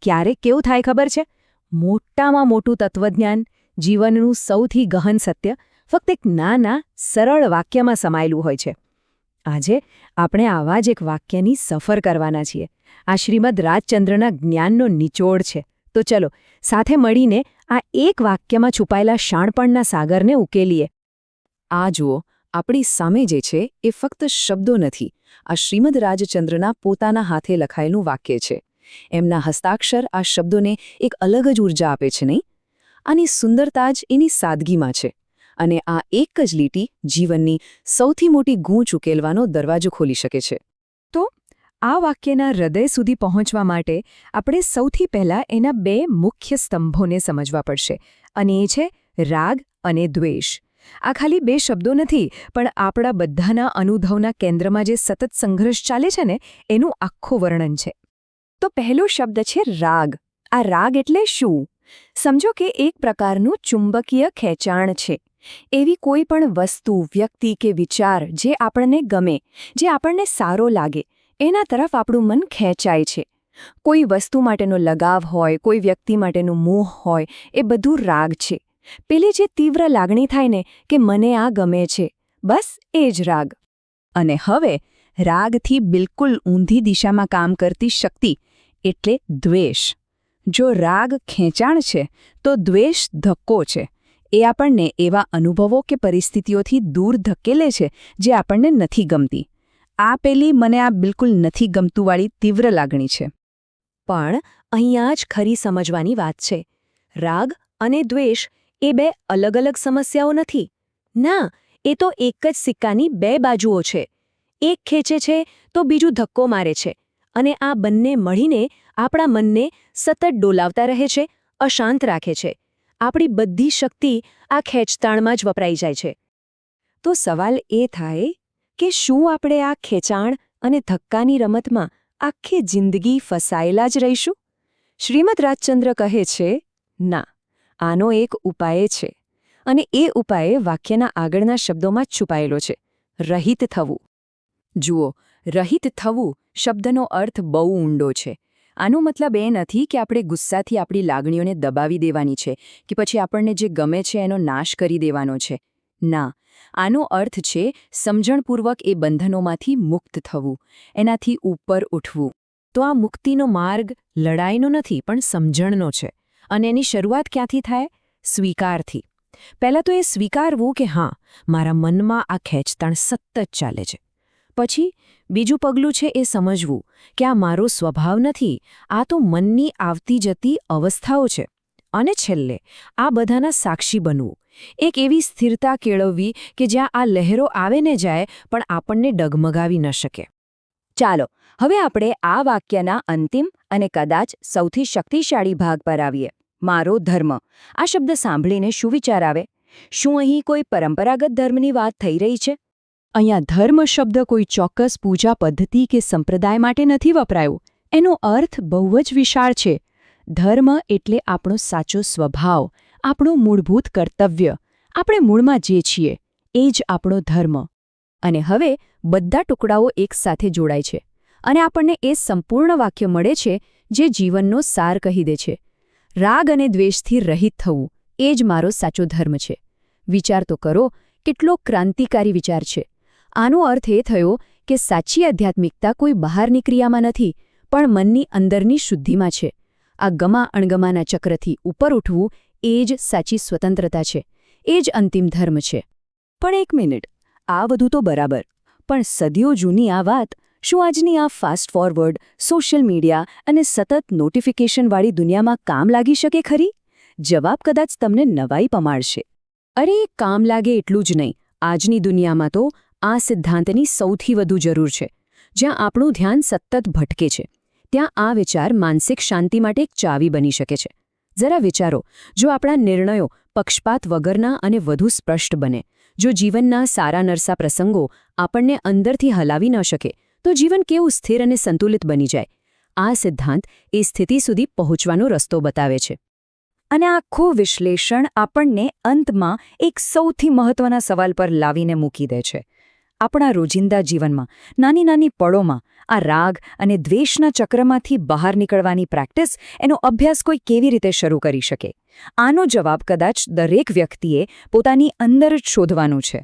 ક્યારેક કેવું થાય ખબર છે, મોટામાં મોટું તત્વજ્ઞાન, જીવનનું સૌથી ગહન સત્ય ફક્ત એક નાના સરળ વાક્યમાં સમાયેલું હોય છે. આજે આપણે આવા જ એક વાક્યની સફર કરવાના છીએ. આ શ્રીમદ રાજચંદ્રના જ્ઞાનનો નિચોડ છે. તો ચલો સાથે મળીને આ એક વાક્યમાં છુપાયેલા શાણપણના સાગરને ઉકેલીએ. આ જુઓ, આપણી સામે જે છે એ ફક્ત શબ્દો નથી, આ શ્રીમદ રાજચંદ્રના પોતાના હાથે લખાયેલું વાક્ય છે. એમના હસ્તાક્ષર આ શબ્દોને એક અલગ જ ઊર્જા આપે છે, નહીં? આની સુંદરતા જ એની સાદગીમાં છે. અને આ એક જ લીટી જીવનની સૌથી મોટી ગૂંચ ઉકેલવાનો દરવાજો ખોલી શકે છે. તો આ વાક્યના હૃદય સુધી પહોંચવા માટે આપણે સૌથી પહેલાં એના બે મુખ્ય સ્તંભોને સમજવા પડશે, અને એ છે રાગ અને દ્વેષ. આ ખાલી બે શબ્દો નથી, પણ આપણા બધાના અનુભવના કેન્દ્રમાં જે સતત સંઘર્ષ ચાલે છે ને, એનું આખું વર્ણન છે. તો પહેલો શબ્દ છે રાગ. આ રાગ એટલે શું? સમજો કે એક પ્રકારનું ચુંબકીય ખેંચાણ છે. એવી કોઈ પણ વસ્તુ, વ્યક્તિ કે વિચાર જે આપણને ગમે, જે આપણને સારો લાગે, એના તરફ આપણું મન ખેંચાય છે. કોઈ વસ્તુ માટેનો લગાવ હોય, કોઈ વ્યક્તિ માટેનું મોહ હોય, એ બધું રાગ છે. પેલી જે તીવ્ર લાગણી થાય ને કે મને આ ગમે છે, બસ એ જ રાગ. અને હવે રાગથી બિલકુલ ઊંધી દિશામાં કામ કરતી શક્તિ એટલે દ્વેષ. જો રાગ ખેંચાણ છે તો દ્વેષ ધક્કો છે. એ આપણને એવા અનુભવો કે પરિસ્થિતિઓથી દૂર ધકેલે છે જે આપણને નથી ગમતી. આ પેલી મને આ બિલકુલ નથી ગમતુંવાળી તીવ્ર લાગણી છે. પણ અહીંયા જ ખરી સમજવાની વાત છે. રાગ અને દ્વેષ એ બે અલગ અલગ સમસ્યાઓ નથી. ના, એ તો એક જ સિક્કાની બે બાજુઓ છે. એક ખેંચે છે તો બીજું ધક્કો મારે છે. અને આ બંને મળીને આપણા મનને સતત ડોલાવતા રહે છે, અશાંત રાખે છે. આપણી બધી શક્તિ આ ખેંચતાણમાં જ વપરાઈ જાય છે. તો સવાલ એ થાય કે શું આપણે આ ખેંચાણ અને ધક્કાની રમતમાં આખી જિંદગી ફસાયેલા જ રહીશું? શ્રીમદ રાજચંદ્ર કહે છે, ના, આનો એક ઉપાય છે. અને એ ઉપાય વાક્યના આગળના શબ્દોમાં જ છુપાયેલો છે: રહિત થવું. જુઓ, રહિત થવું શબ્દનો અર્થ બહુ ઊંડો છે. આનો મતલબ એ નથી કે આપણે ગુસ્સાથી આપણી લાગણીઓને દબાવી દેવાની છે કે પછી આપણને જે ગમે છે એનો નાશ કરી દેવાનો છે. ના, આનો અર્થ છે સમજણપૂર્વક એ બંધનોમાંથી મુક્ત થવું, એનાથી ઉપર ઉઠવું. તો આ મુક્તિનો માર્ગ લડાઈનો નથી, પણ સમજણનો છે. અને એની શરૂઆત ક્યાંથી થાય? સ્વીકારથી. પહેલાં તો એ સ્વીકારવું કે હા, મારા મનમાં આ ખેંચતાણ સતત ચાલે છે. પછી બીજું પગલું છે એ સમજવું કે આ મારો સ્વભાવ નથી, આ તો મનની આવતી જતી અવસ્થાઓ છે. અને છેલ્લે આ બધાના સાક્ષી બનવું, એક એવી સ્થિરતા કેળવવી કે જ્યાં આ લહેરો આવે ને જાય પણ આપણને ડગમગાવી ન શકે. ચાલો હવે આપણે આ વાક્યના અંતિમ અને કદાચ સૌથી શક્તિશાળી ભાગ પર આવીએ: મારો ધર્મ. આ શબ્દ સાંભળીને શું વિચાર આવે? શું અહીં કોઈ પરંપરાગત ધર્મની વાત થઈ રહી છે? અહીંયા ધર્મ શબ્દ કોઈ ચોક્કસ પૂજા પદ્ધતિ કે સંપ્રદાય માટે નથી વપરાયો. એનો અર્થ બહુ જ વિશાળ છે. ધર્મ એટલે આપણો સાચો સ્વભાવ, આપણું મૂળભૂત કર્તવ્ય. આપણે મૂળમાં જે છીએ એ જ આપણો ધર્મ. અને હવે બધા ટુકડાઓ એકસાથે જોડાય છે અને આપણને એ સંપૂર્ણ વાક્ય મળે છે જે જીવનનો સાર કહી દે છે: રાગ અને દ્વેષથી રહિત થવું, એ જ મારો સાચો ધર્મ છે. વિચાર તો કરો, કેટલો ક્રાંતિકારી વિચાર છે. આનો અર્થ એ થયો કે સાચી આધ્યાત્મિકતા કોઈ બહારની ક્રિયામાં નથી, પણ મનની અંદરની શુદ્ધિમાં છે. આ ગમા અણગમાના ચક્રથી ઉપર ઉઠવું, એ જ સાચી સ્વતંત્રતા છે. એ જ અંતિમ ધર્મ છે. પણ એક મિનિટ, આ બધું તો બરાબર, પણ સદીઓ જૂની આ વાત શું આજની આ ફાસ્ટ ફોરવર્ડ, સોશિયલ મીડિયા અને સતત નોટિફિકેશનવાળી દુનિયામાં કામ લાગી શકે ખરી? જવાબ કદાચ તમને નવાઈ પમાડશે. અરે, કામ લાગે એટલું જ નહીં. આજની દુનિયામાં તો આ સિદ્ધાંતની સૌથી વધુ જરૂર છે. જ્યાં આપણું ધ્યાન સતત ભટકે છે, ત્યાં આ વિચાર માનસિક શાંતિ માટે એક ચાવી બની શકે છે. જરા વિચારો, જો આપણા નિર્ણયો પક્ષપાત વગરના અને વધુ સ્પષ્ટ બને, જો જીવનના સારા નરસા પ્રસંગો આપણને અંદરથી હલાવી ન શકે, તો જીવન કેવું સ્થિર અને સંતુલિત બની જાય? આ સિદ્ધાંત એ સ્થિતિ સુધી પહોંચવાનો રસ્તો બતાવે છે. અને આખું વિશ્લેષણ આપણને અંતમાં એક સૌથી મહત્વના સવાલ પર લાવીને મૂકી દે છે: આપણા રોજિંદા જીવનમાં નાની નાની પળોમાં આ રાગ અને દ્વેષના ચક્રમાંથી બહાર નીકળવાની પ્રેક્ટિસ, એનો અભ્યાસ કોઈ કેવી રીતે શરૂ કરી શકે? આનો જવાબ કદાચ દરેક વ્યક્તિએ પોતાની અંદર જ શોધવાનો છે.